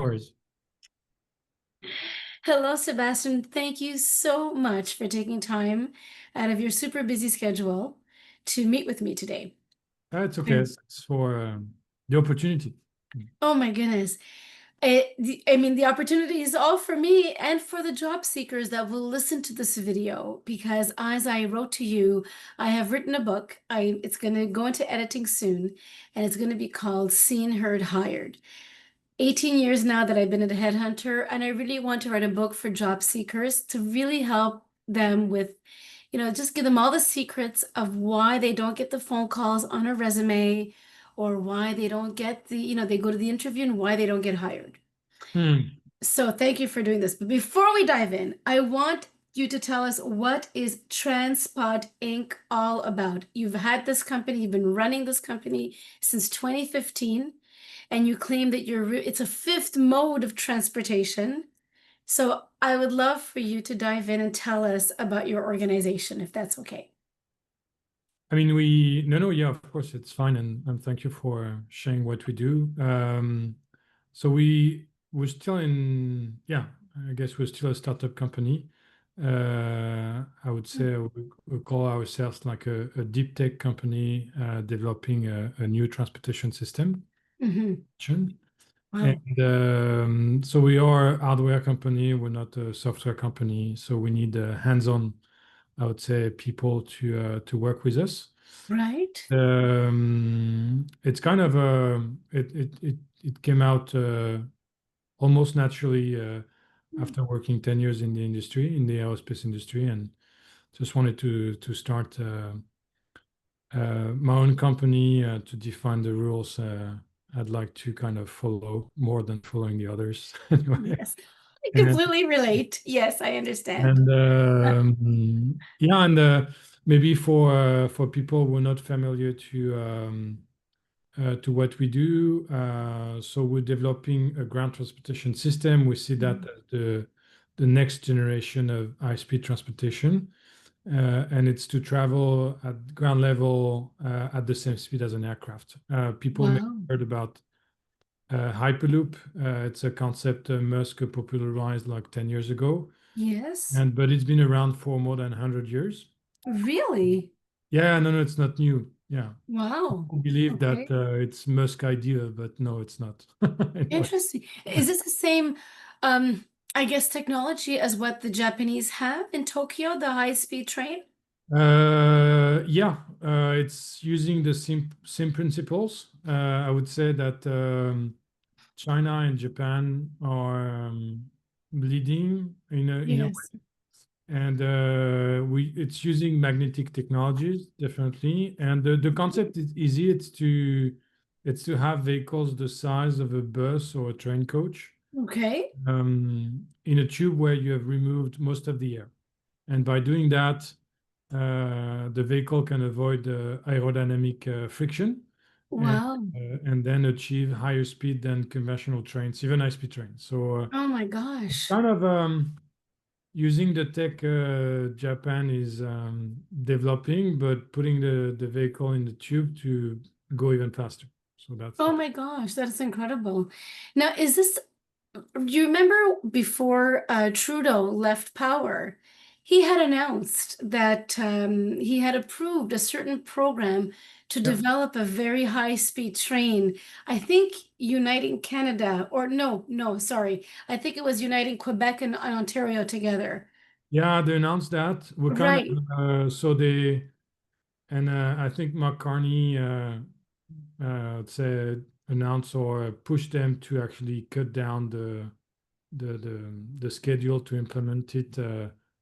worries. Hello, Sebastian. Thank you so much for taking time out of your super busy schedule to meet with me today. It's okay. Mm. It's for the opportunity. Oh my goodness. The opportunity is all for me and for the job seekers that will listen to this video because as I wrote to you, I have written a book. It's going to go into editing soon, and it's going to be called Seen, Heard, Hired. 18 years now that I've been a headhunter, and I really want to write a book for job seekers to really help them with, just give them all the secrets of why they don't get the phone calls on a resume or why they don't get they go to the interview and why they don't get hired. Hmm. So thank you for doing this. But before we dive in, I want you to tell us what is TransPod Inc. all about. You've had this company, you've been running this company since 2015, and you claim that it's a fifth mode of transportation. So I would love for you to dive in and tell us about your organization, if that's okay. I mean, no, yeah, of course, it's fine, and thank you for sharing what we do. So we're still yeah, I guess we're still a startup company. I would say we call ourselves like a deep tech company developing a new transportation system. Hmm. Wow. And so we are a hardware company. We're not a software company. So we need hands-on, I would say, people to work with us. Right? It's kind of it came out almost naturally after working 10 years in the industry, in the aerospace industry, and just wanted to start my own company to define the rules. I'd like to kind of follow more than following the others. Anyway, Yes. I and completely relate. Yes, I understand. and yeah, and maybe for people who are not familiar to what we do, so we're developing a ground transportation system. We see that Mhm. as the next generation of high-speed transportation. And it's to travel at ground level at the same speed as an aircraft. People may Wow. have heard about Hyperloop. It's a concept Musk popularized like 10 years ago, Yes. and but it's been around for more than 100 years. Really? Yeah, no, it's not new. Yeah, Wow. people believe that Okay. it's Musk idea, but no, it's not. Anyway. Interesting. Is this the same, I guess, technology as what the Japanese have in Tokyo, the high-speed train? Yeah, it's using the same principles. I would say that China and Japan are leading in a Yes. way, and we it's using magnetic technologies definitely. And the concept is easy. It's to have vehicles the size of a bus or a train coach Okay. in a tube where you have removed most of the air. And by doing that, the vehicle can avoid aerodynamic friction and, Wow. and then achieve higher speed than conventional trains, even high-speed trains. So Oh my it's gosh. kind of using the tech Japan is developing, but putting the vehicle in the tube to go even faster. So that's Oh the. my gosh, that's incredible. Now, do you remember before Trudeau left power, he had announced that he had approved a certain program to Yeah. develop a very high-speed train. I think uniting Canada, or no, sorry. I think it was uniting Quebec and Ontario together. Yeah, they announced that. We're kind of Right. so they and I think Mark Carney say announce or push them to actually cut down the schedule to implement it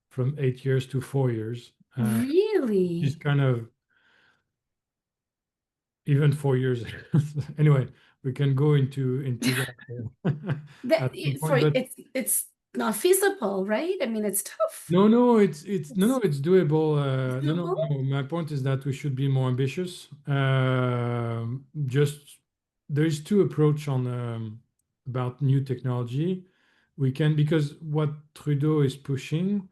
from 8 years to 4 years. It's Really? kind of even 4 years. Anyway, we can go into that That at some for point. But it's not feasible, right? I mean, it's tough. it's doable. It's No. doable. My point is that we should be more ambitious. Just there's two approach on about new technology. We can because what Trudeau is pushing,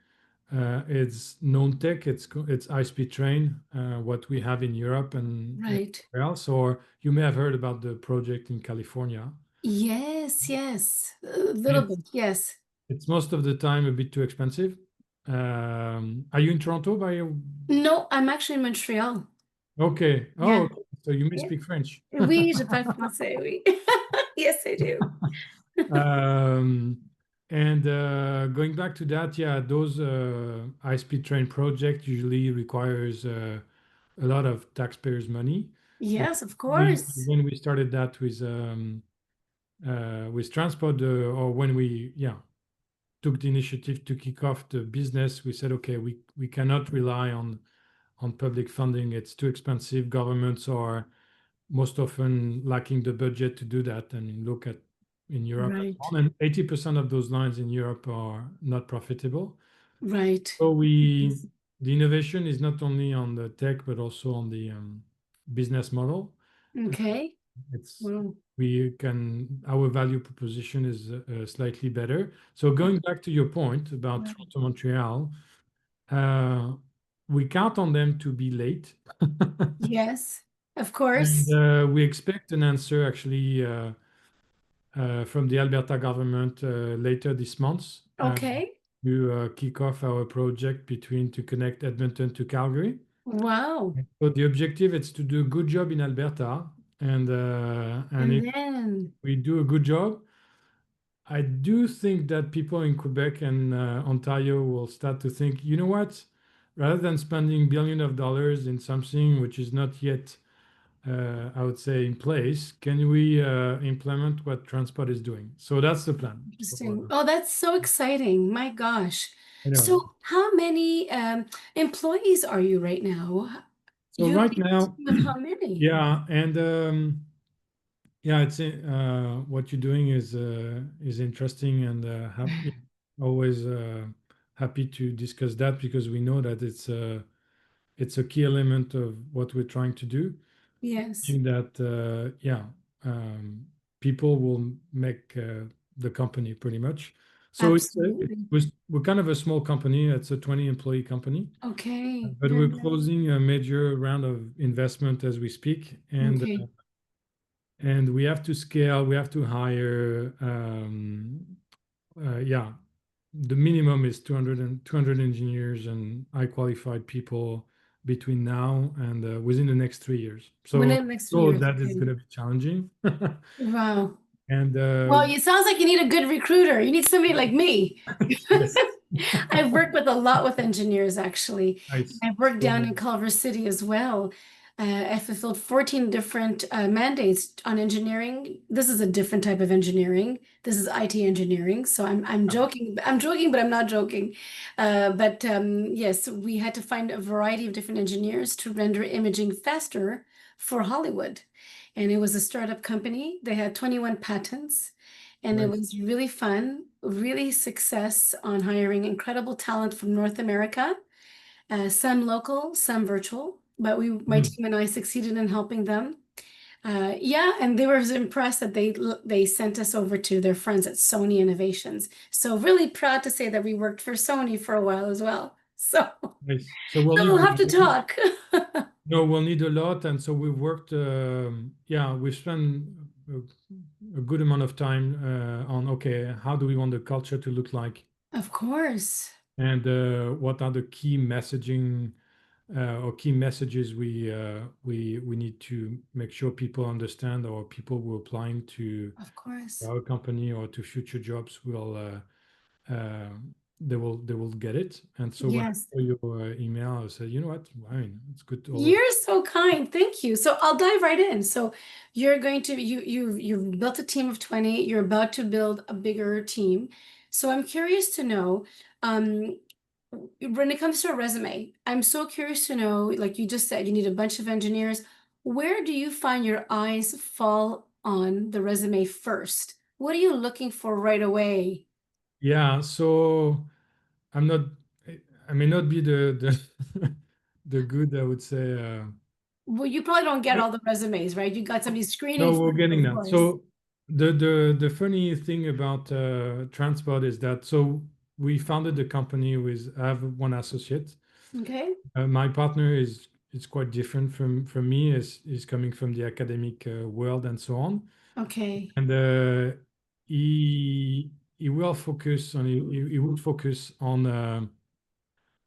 it's non-tech. It's high-speed train. What we have in Europe and Right. everywhere else. Or you may have heard about the project in California. Yes, yes. A little It's bit, yes. it's most of the time a bit too expensive. Are you in Toronto by? No, I'm actually in Montreal. Okay. Oh, Yeah. okay. So you may Yeah. speak French. Oui, je parle français, oui. Yes, I do. Um, and going back to that, yeah, those high-speed train project usually requires a lot of taxpayers' money. So Yes, of course. when we started that with transport, or when we took the initiative to kick off the business, we said, okay, we cannot rely on public funding. It's too expensive. Governments are most often lacking the budget to do that. I mean, look at in Europe and so Right, on. And 80% of those lines in Europe are not profitable. right. So Yes. the innovation is not only on the tech, but also on the business model. Uh, Okay. it's Well, our value proposition is slightly better. So going back to your point about right. Toronto, Montreal, uh, we count on them to be late. Yes, of And course. we expect an answer actually from the Alberta government later this month Okay. to kick off our project between to connect Edmonton to Calgary. Wow. So the objective is to do a good job in Alberta, and if And then, we do a good job, I do think that people in Quebec and Ontario will start to think, you know what, rather than spending billions of dollars in something which is not yet I would say, in place, can we implement what transport is doing? So that's the plan. So, interesting. Oh, that's so exciting. My gosh. anyway, So, how many employees are you right now? so You have right a now, team of how many? yeah, and yeah, it's what you're doing is interesting, and always happy to discuss that because we know that it's a key element of what we're trying to do. Yes, Think that people will make the company pretty much. So absolutely. we're kind of a small company. It's a 20 employee company, Okay, but very we're nice. closing a major round of investment as we speak, Okay. and we have to scale. We have to hire. Yeah, the minimum is 200 engineers and high qualified people between now and within the next 3 years. So Within the next few so years. that is Okay. going to be challenging. Wow. And Well, it sounds like you need a good recruiter. You need somebody like me. yes, I've worked with a lot with engineers, actually. nice. I've worked down So, in Culver City as well. I fulfilled 14 different mandates on engineering. This is a different type of engineering. This is IT engineering. So I'm joking. I'm joking, but I'm not joking. But yes, we had to find a variety of different engineers to render imaging faster for Hollywood. And it was a startup company. They had 21 patents. And it nice. was really fun, really success on hiring incredible talent from North America, some local, some virtual. But my Mm, team and I succeeded in helping them. Yeah, and they were impressed that they sent us over to their friends at Sony Innovations. So really proud to say that we worked for Sony for a while as well. So, nice. So we'll so need we'll have to talk. no, we'll need a lot, and so we've worked. Yeah, we've spent a, a good amount of time on okay, how do we want the culture to look like, Of course. and what are the key messaging or key messages we need to make sure people understand, or people who are applying to Of course. our company or to future jobs will they will get it. And so when I Yes. saw your email, I said, you know what, I mean, it's good to always. You're so kind. Thank you. So I'll dive right in. So you're going to you've built a team of 20. You're about to build a bigger team. So I'm curious to know, um, when it comes to a resume, I'm so curious to know, like you just said, you need a bunch of engineers. Where do you find your eyes fall on the resume first? What are you looking for right away? Yeah, so I'm not, I may not be the the good, I would say. Well, you probably don't get all the resumes, right? You got somebody screening No, for we're you, getting of that. course. So the funny thing about transport is that so we founded the company with I have one associate. Okay. My partner is quite different from me. Is coming from the academic world and so on. Okay. And he will focus on he would focus on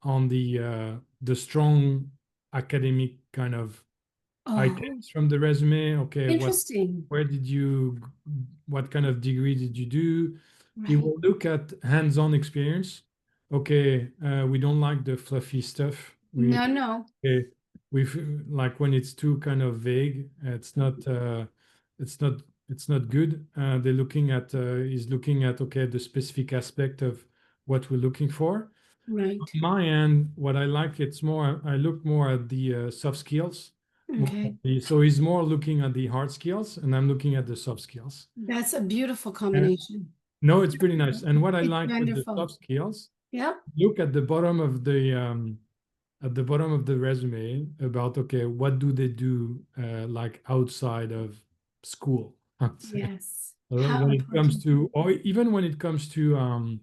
the strong academic kind of Oh, items from the resume. Okay, interesting. where did you, what kind of degree did you do? He Right. will look at hands-on experience. Okay, we don't like the fluffy stuff. No, no. Okay, we like when it's too kind of vague. It's not, it's not good. They're looking at, he's looking at, okay, the specific aspect of what we're looking for. Right. My end, what I like, it's more, I look more at the soft skills. Okay. So he's more looking at the hard skills, and I'm looking at the soft skills. That's a beautiful And combination. no, it's pretty nice. And what I It's like with the wonderful. soft skills, Yep. look at the bottom of the resume about, okay, what do they do like outside of school? I'd say. Yes. How When it comes important. to, or even when it comes to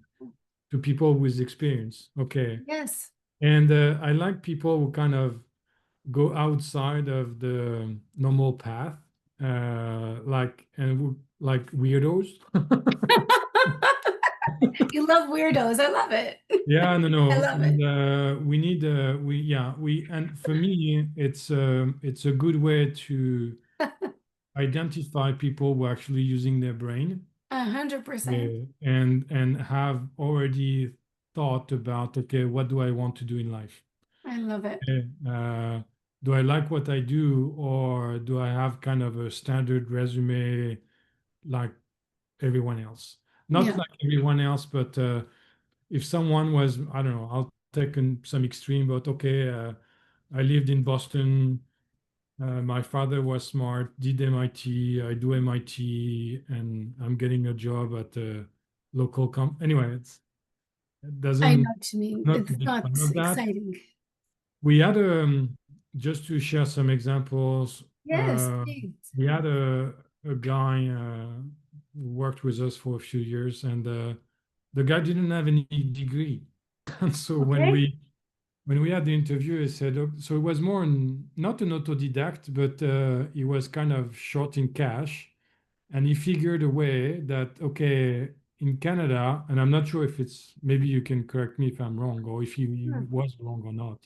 people with experience, okay. Yes. And I like people who kind of go outside of the normal path, like weirdos. You love weirdos. I love it. Yeah, no, I no. love And it. we need and for me, it's a good way to identify people who are actually using their brain, 100%. and have already thought about, okay, what do I want to do in life? I love it. Okay, do I like what I do, or do I have kind of a standard resume like everyone else? Not Yeah. like everyone else, but if someone was, I don't know, I'll take some extreme, but okay, I lived in Boston. My father was smart, did MIT, I do MIT, and I'm getting a job at a local Anyway, it I doesn't, know what you mean. not a It's big not fan of that. exciting. We had just to share some examples. Yes, please. We had a guy who worked with us for a few years, and the guy didn't have any degree. And so Okay. when we had the interview, he said, so it was more not an autodidact, but he was kind of short in cash, and he figured a way that, okay, in Canada, and I'm not sure if it's, maybe you can correct me if I'm wrong, or if he Hmm. was wrong or not.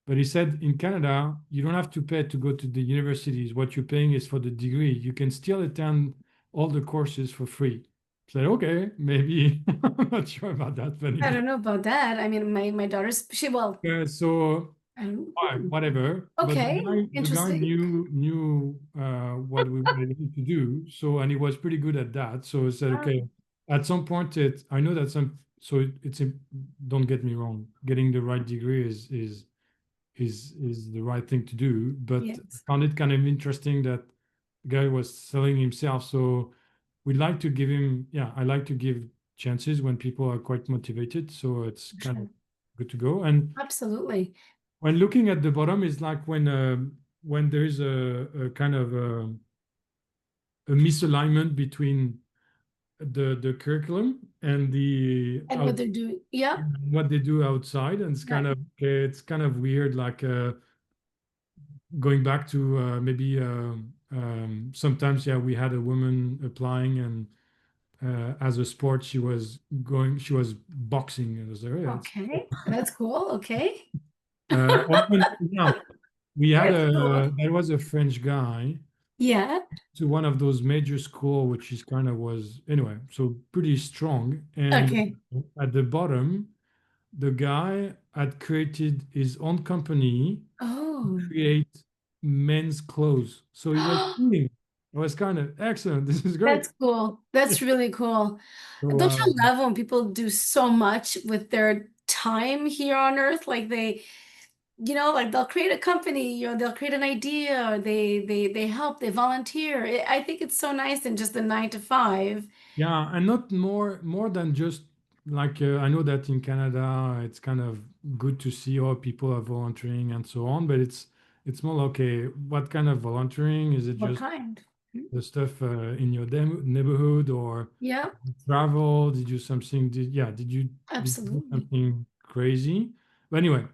But he said in Canada, you don't have to pay to go to the universities. What you're paying is for the degree. You can still attend all the courses for free. I said, okay, maybe. I'm not sure about that, but I anyway. don't know about that. I mean, my daughter's well, So hmm. whatever. But Okay. the guy Interesting. knew what we wanted him to do. So, and he was pretty good at that. So I said, Ah, okay. At some point, I know that some. So don't get me wrong. Getting the right degree is the right thing to do. But I yes. found it kind of interesting that the guy was selling himself. So we like to give him, yeah, I like to give chances when people are quite motivated. So it's kind of Sure. good to go. And Absolutely. when looking at the bottom, is like when there is a kind of a misalignment between the curriculum and the And what they're doing. Yep. what they do outside, and it's kind Right. of okay, it's kind of weird, like going back to maybe sometimes, yeah, we had a woman applying, and as a sport she was boxing, and I was like, "Oh, that's Okay. That's cool. Okay. yeah, we had That's cool. there was a French guy Yeah. to one of those major school, which is kind of was anyway, so pretty strong. And Okay. at the bottom, the guy had created his own company to Oh. create men's clothes. So he was doing, it was kind of excellent. This is great. That's cool. That's really cool. So Don't you love when people do so much with their time here on Earth? Like like they'll create a company, they'll create an idea, or they help, they volunteer. I think it's so nice than just the 9 to 5. yeah, and not more than just like I know that in Canada it's kind of good to see how people are volunteering and so on, but it's more like, okay, what kind of volunteering is it? What Just kind? Hmm. the stuff in your neighborhood, or Yeah, travel? Did you something? Did you do absolutely. something crazy? But anyway,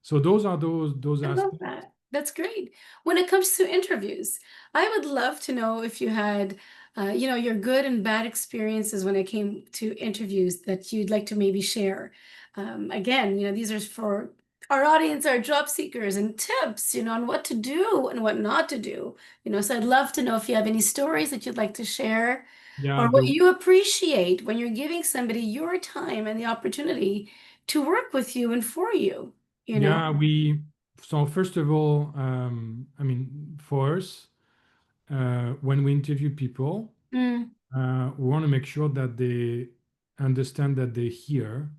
so those are those I love aspects. that. That's great. When it comes to interviews, I would love to know if you had your good and bad experiences when it came to interviews that you'd like to maybe share. Again, these are for our audience, our job seekers, and tips, on what to do and what not to do. So I'd love to know if you have any stories that you'd like to share Yeah, or what you appreciate when you're giving somebody your time and the opportunity to work with you and for you, you know? yeah, so first of all, I mean, for us, when we interview people, Mm, we want to make sure that they understand that they're here,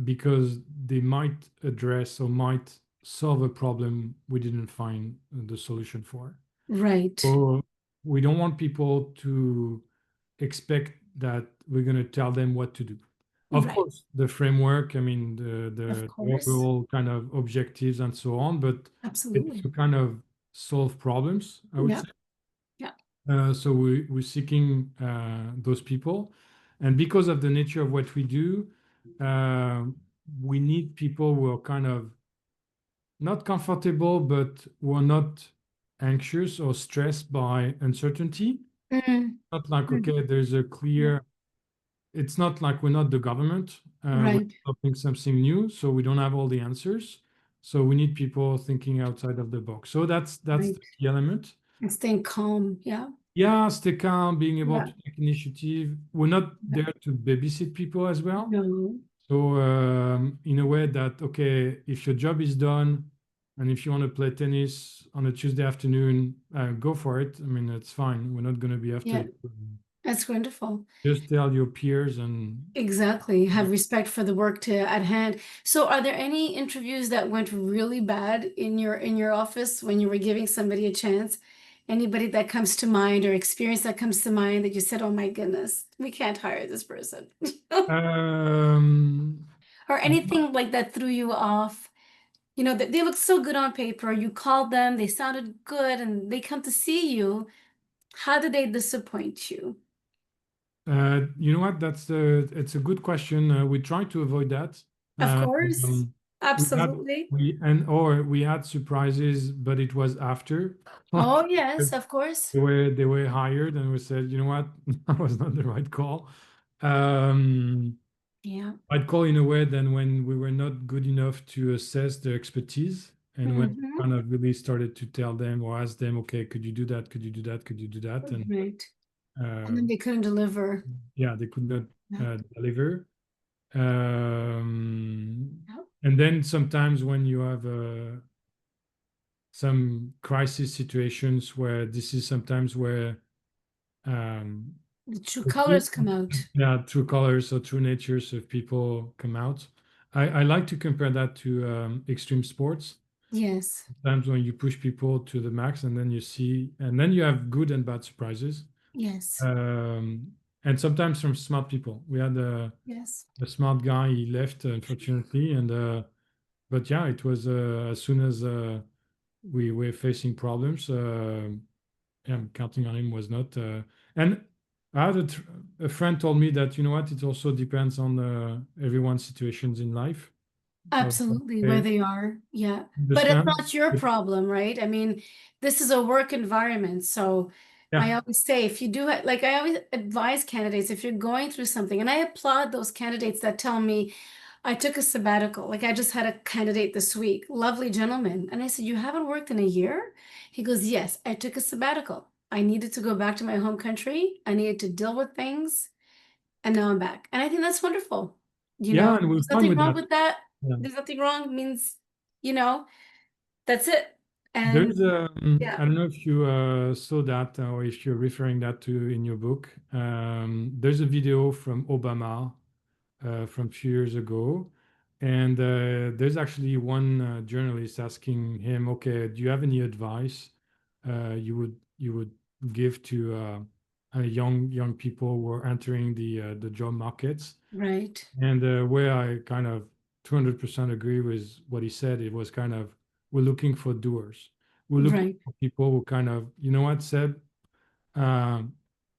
because they might address or might solve a problem we didn't find the solution for. right, So we don't want people to expect that we're going to tell them what to do. Of right. course, the framework, I mean, Of the course. overall kind of objectives and so on, but it's Absolutely. to kind of solve problems, I would Yeah. say. Yeah. So we're seeking those people. And because of the nature of what we do, uh, we need people who are kind of not comfortable, but who are not anxious or stressed by uncertainty. Mm, Not like, mm, okay, there's a yeah. clear, it's not like we're not the government. We're Right. developing something new, so we don't have all the answers. So we need people thinking outside of the box. So that's Right. the key element. And staying calm. Yeah. Yeah, stay calm, being able Yeah. to take initiative. We're not Yeah. there to babysit people as well. No. So in a way that, okay, if your job is done and if you want to play tennis on a Tuesday afternoon, go for it. I mean, it's fine. We're not going to be after Yeah. you. That's wonderful. Just tell your peers and Exactly. Have respect for the work to at hand. So are there any interviews that went really bad in your office when you were giving somebody a chance? Anybody that comes to mind or experience that comes to mind that you said, "Oh my goodness, we can't hire this person." um, Or anything like that threw you off? That they looked so good on paper. You called them, they sounded good, and they come to see you. How did they disappoint you? you know what? It's a good question. We try to avoid that. Of course. Um, we had Absolutely. we and or we had surprises, but it was after. Oh, Like yes, of course. they were hired, and we said, you know what, that was not the right call. Um, Yeah. I'd call in a way then when we were not good enough to assess their expertise, and when we Hmm. kind of really started to tell them or ask them, okay, could you do that? Could you do that? Could you do that? And Right. And uh, then they couldn't deliver. yeah, they could not Yeah. deliver. Yeah. And then sometimes when you have some crisis situations where this is sometimes where um, The true the true, colors come out. yeah, true colors or true natures of people come out. I like to compare that to extreme sports. Yes. Times when you push people to the max, and then you see, and then you have good and bad surprises. Yes. Um, and sometimes from smart people. We had Yes. a smart guy. He left, unfortunately, and but yeah, it was as soon as we were facing problems. Yeah, counting on him was not. And I had a friend told me that, you know what, it also depends on everyone's situations in life. Absolutely, where I they are. Yeah. But it's understand. not your But problem, right? I mean, this is a work environment. So I yeah, always say, if you do it, like I always advise candidates, if you're going through something, and I applaud those candidates that tell me, I took a sabbatical. Like I just had a candidate this week, lovely gentleman. And I said, "You haven't worked in a year?" He goes, "Yes, I took a sabbatical. I needed to go back to my home country. I needed to deal with things. And now I'm back." And I think that's wonderful. yeah, and we're There's fine nothing with wrong that. with that. Yeah. There's nothing wrong. It means, you know, that's it. And There's I yeah, don't know if you saw that or if you're referring that to in your book. There's a video from Obama from a few years ago. And there's actually one journalist asking him, okay, do you have any advice you would give to young people who are entering the job markets? right, And where I kind of 200% agree with what he said, it was kind of, we're looking for doers. We're looking right. for people who kind of, you know what, Seb, um,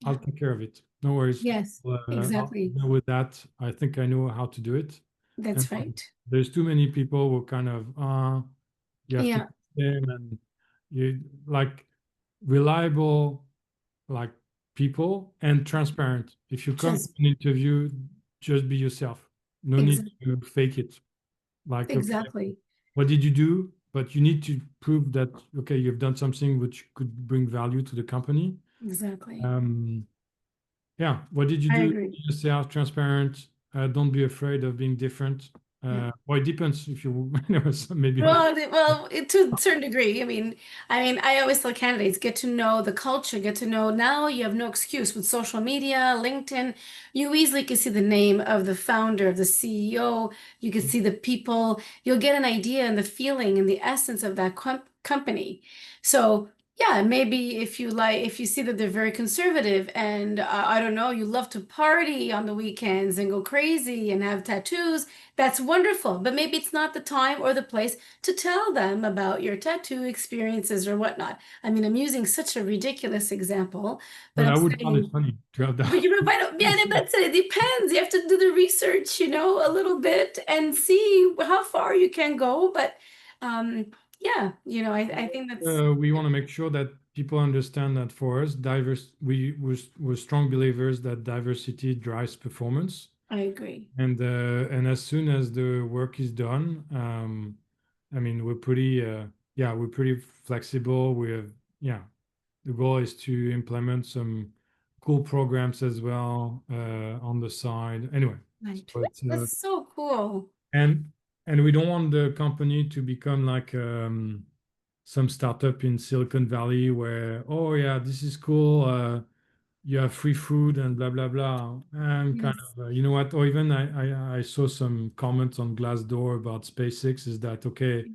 I'll Yeah. take care of it. No worries. Yes, I'll exactly. deal with that. I think I know how to do it. And That's right. there's too many people who kind of, you have to Yeah, teach them and you like reliable. like people and transparent. If you come to Just an interview, just be yourself. No need exactly, to fake it. Like, okay, exactly, what did you do? But you need to prove that, okay, you've done something which could bring value to the company. exactly. Um, yeah, what did you I do? agree. Be yourself, transparent. Don't be afraid of being different. Yeah. Well, it depends if you, maybe not. To a certain degree. I always tell candidates, get to know the culture, get to know now you have no excuse with social media, LinkedIn. You easily can see the name of the founder, of the CEO. You can see the people. You'll get an idea and the feeling and the essence of that company. So yeah, maybe if you see that they're very conservative and I don't know, you love to party on the weekends and go crazy and have tattoos, that's wonderful. But maybe it's not the time or the place to tell them about your tattoo experiences or whatnot. I'm using such a ridiculous example, but But I'm I would find it saying, funny to have but that. you know, yeah, that's it. It depends. You have to do the research, a little bit and see how far you can go. But yeah, I think that's, We want to make sure that people understand that for us, we're strong believers that diversity drives performance. I agree. And as soon as the work is done, I mean, we're pretty flexible. Yeah, the goal is to implement some cool programs as well on the side. Anyway, Right. so it's That's so cool. and and we don't want the company to become like some startup in Silicon Valley where, oh yeah, this is cool. You have free food and blah blah blah. And kind Yes. of, you know what? Or even I saw some comments on Glassdoor about SpaceX. Is that okay?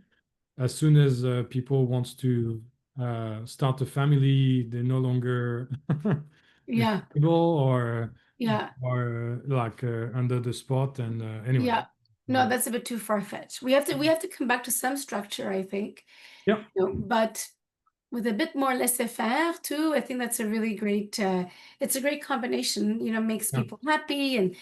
As soon as people wants to start a family, they're no longer Yeah. stable Yeah. or like under the spot. And anyway, Yeah. No, that's a bit too far-fetched. We have to come back to some structure, I think. yeah. But with a bit more laissez-faire too, I think that's a really great it's a great combination, makes Yeah. people happy and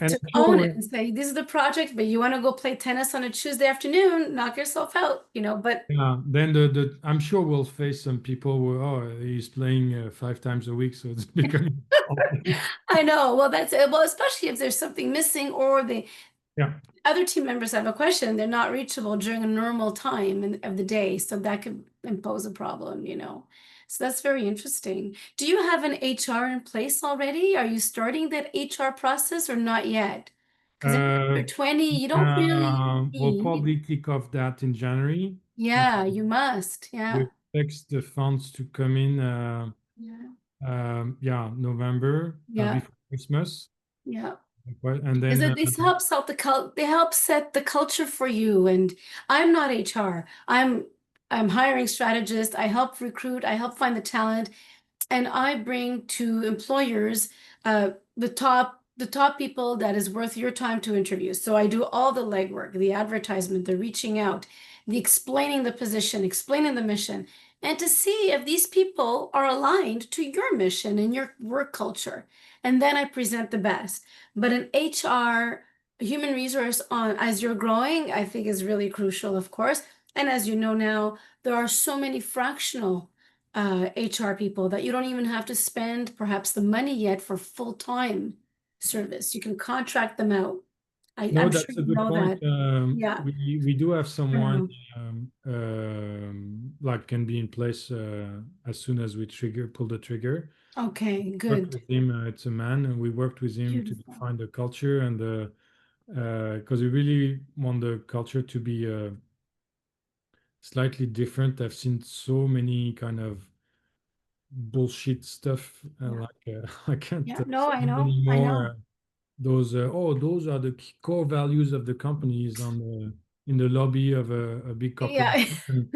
And to I'm own it sure and say, this is the project, but you want to go play tennis on a Tuesday afternoon, knock yourself out, but yeah, then the I'm sure we'll face some people who, oh, he's playing 5 times a week, so it's becoming I know. Well, that's it. Well, especially if there's something missing or the yeah. other team members have a question, they're not reachable during a normal time of the day. So that could impose a problem. So that's very interesting. Do you have an HR in place already? Are you starting that HR process or not yet? Because if Uh, you're 20, you don't really we'll need. probably kick off that in January. Uh, Yeah, you must. we Yeah. expect the funds to come in, Yeah. yeah, November Yeah. before Christmas, Yeah. and Because then this helps out they help set the culture for you. And I'm not HR. I'm hiring strategist. I help recruit. I help find the talent, and I bring to employers the top people that is worth your time to interview. So I do all the legwork, the advertisement, the reaching out, the explaining the position, explaining the mission, and to see if these people are aligned to your mission and your work culture. And then I present the best. But an HR, human resource on as you're growing, I think is really crucial, of course. And as you know now, there are so many fractional HR people that you don't even have to spend perhaps the money yet for full-time service. You can contract them out. no, I'm sure that's a you good know point. that. Yeah, We do have I someone know. like can be in place as soon as we pull the trigger. Okay, Worked good. with him. It's a man, and we worked with him to Beautiful. define the culture and because we really want the culture to be slightly different. I've seen so many kind of bullshit stuff, Yeah. I can't Yeah. No, say I it know. I anymore. know. Those are the core values of the companies in the lobby of a big Yeah. corporation.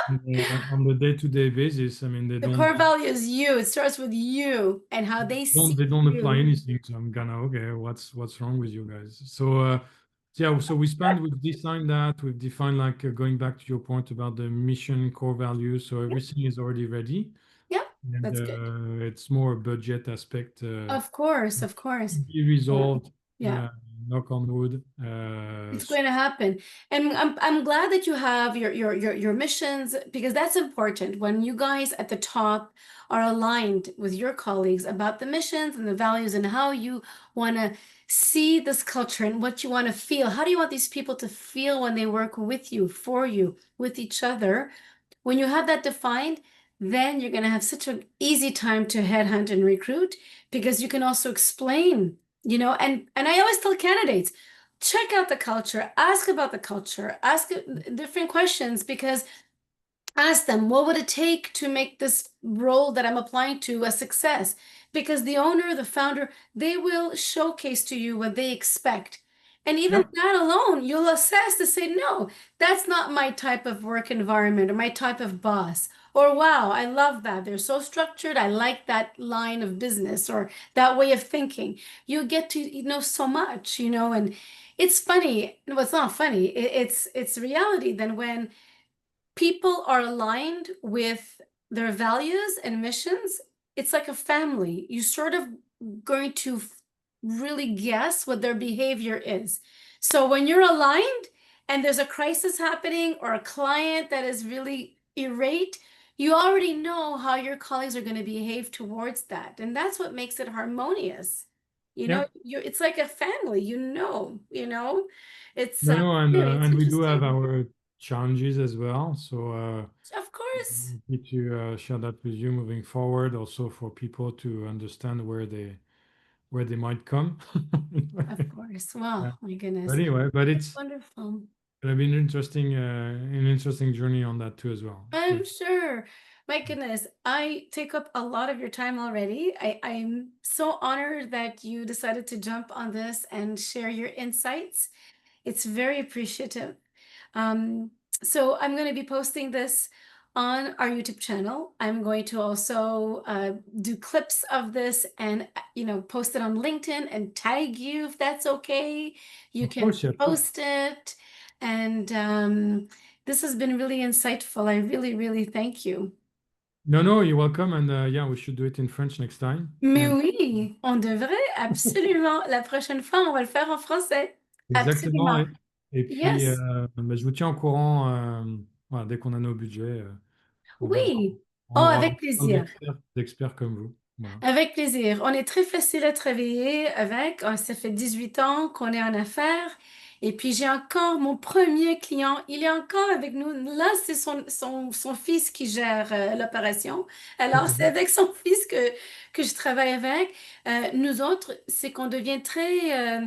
And, on the day-to-day basis, I mean, The core value is you. It starts with you and how they see they don't apply you. anything. So I'm gonna, okay, what's wrong with you guys? So yeah, so we've designed that, we've defined like going back to your point about the mission core values. So Yep. everything is already ready, Yep. and That's good. it's more a budget aspect Of course. Of course. be Yeah. resolved Yeah. knock on wood. It's going to happen. And I'm glad that you have your missions because that's important. When you guys at the top are aligned with your colleagues about the missions and the values and how you want to see this culture and what you want to feel. How do you want these people to feel when they work with you, for you, with each other? When you have that defined, then you're going to have such an easy time to headhunt and recruit because you can also explain, and I always tell candidates, check out the culture, ask about the culture, ask different questions because ask them, what would it take to make this role that I'm applying to a success? Because the owner, the founder, they will showcase to you what they expect. And even Yep. that alone, you'll assess to say, no, that's not my type of work environment or my type of boss. Or, wow, I love that. They're so structured. I like that line of business or that way of thinking. You get to know so much, and it's funny. Well, it's not funny. It's reality. Then when people are aligned with their values and missions, it's like a family. You sort of going to really guess what their behavior is. So when you're aligned and there's a crisis happening or a client that is really irate, you already know how your colleagues are going to behave towards that. And that's what makes it harmonious. Yeah. It's like a family, it's No, no, it's and we do have interesting. our challenges as well. So Of course. need to share that with you moving forward, also for people to understand where they might come. Of course. Yeah. Well, my But goodness. anyway, but That's it's wonderful. been an interesting journey on that too as well. So I'm sure. My goodness, I take up a lot of your time already. I'm so honored that you decided to jump on this and share your insights. It's very appreciative. Um, so I'm going to be posting this on our YouTube channel. I'm going to also do clips of this and post it on LinkedIn and tag you if that's okay. You of can course, yeah, sure. post it. And this has been really insightful. I really, really thank you. No, no, you're welcome. And yeah, we should do it in French next time. Mais And oui, on devrait absolument. La prochaine fois, on va le faire en français. exactement. Absolument. Et puis, Yes. bah, je vous tiens au courant voilà, dès qu'on a nos budgets. On verra. Oui. Oh, On aura avec besoin plaisir. d'experts comme vous. Voilà. Avec plaisir. On est très facile à travailler avec. Ça fait 18 ans qu'on est en affaires. Et puis, j'ai encore mon premier client. Il est encore avec nous. Là, c'est son fils qui gère l'opération. Alors, c'est Ok. avec son fils que je travaille avec. Nous autres, c'est qu'on devient très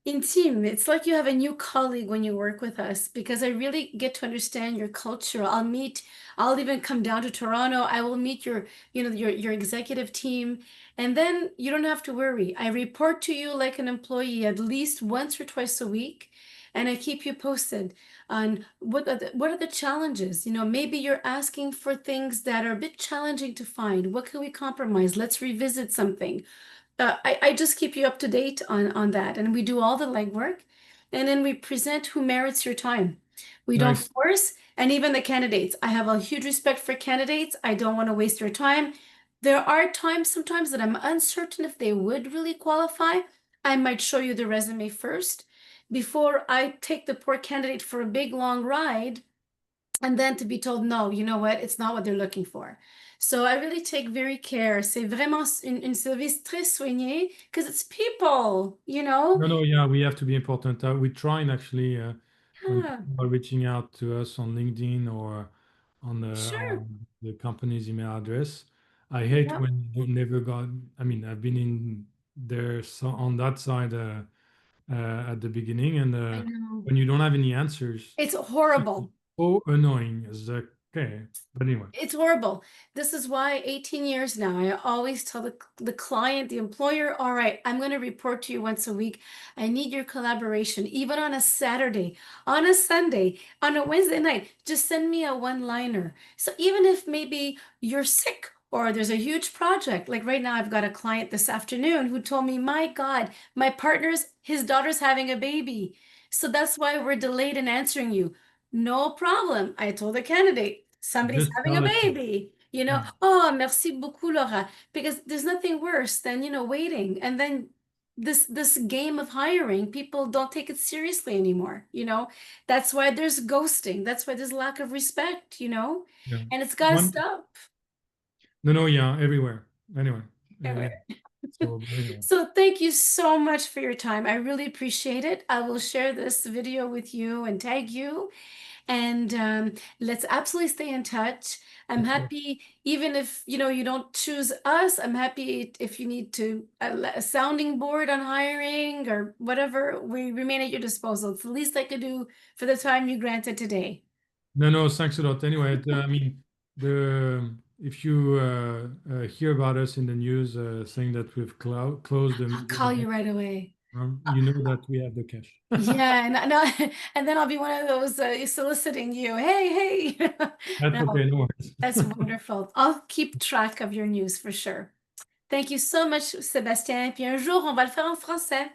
intime. It's like you have a new colleague when you work with us because I really get to understand your culture. I'll even come down to Toronto. I will meet your executive team. And then you don't have to worry. I report to you like an employee at least once or twice a week. And I keep you posted on what are the challenges. Maybe you're asking for things that are a bit challenging to find. What can we compromise? Let's revisit something. I just keep you up to date on that, and we do all the legwork, and then we present who merits your time. We don't Nice. force, and even the candidates. I have a huge respect for candidates. I don't want to waste your time. There are times sometimes that I'm uncertain if they would really qualify. I might show you the resume first before I take the poor candidate for a big long ride and then to be told, no, you know what, it's not what they're looking for. So I really take very care. C'est vraiment une service très soigné because it's people. No, no, yeah, we have to be important. We try and actually, when Yeah, people are reaching out to us on LinkedIn or sure. on the company's email address, I hate Yep, when you never got. I mean, I've been in there so on that side at the beginning, and I know. when you don't have any answers, It's it's horrible. so annoying. It's like, okay, but anyway, It's horrible. This is why 18 years now, I always tell the client, the employer, all right, I'm going to report to you once a week. I need your collaboration, even on a Saturday, on a Sunday, on a Wednesday night. Just send me a one-liner. So even if maybe you're sick or there's a huge project, like right now, I've got a client this afternoon who told me, my God, his daughter's having a baby. So that's why we're delayed in answering you. No problem. I told the candidate, somebody's just having tell a the truth. baby. Yeah. Oh, merci beaucoup, Laura. Because there's nothing worse than, waiting. And then this game of hiring. People don't take it seriously anymore, you know. That's why there's ghosting. That's why there's lack of respect, you know, Yeah. and it's got to One, stop. no, yeah, everywhere. Anyway, yeah. Everywhere. So anyway, So thank you so much for your time. I really appreciate it. I will share this video with you and tag you. And let's absolutely stay in touch. I'm of course. happy, even if you know you don't choose us. I'm happy if you need to a sounding board on hiring or whatever. We remain at your disposal. It's the least I could do for the time you granted today. No, thanks a lot. Anyway, I mean, the if you hear about us in the news saying that we've closed the I'll call meeting, you right away. you know that we have the cash. Yeah, and then I'll be one of those soliciting you. Hey, hey. That's No, okay, no worries. that's wonderful. I'll keep track of your news for sure. Thank you so much, Sébastien. Puis un jour, on va le faire en français.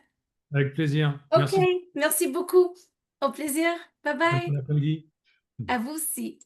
Avec plaisir. OK, Merci. merci beaucoup. Au plaisir. Bye Très bye. bon après-midi. À vous aussi.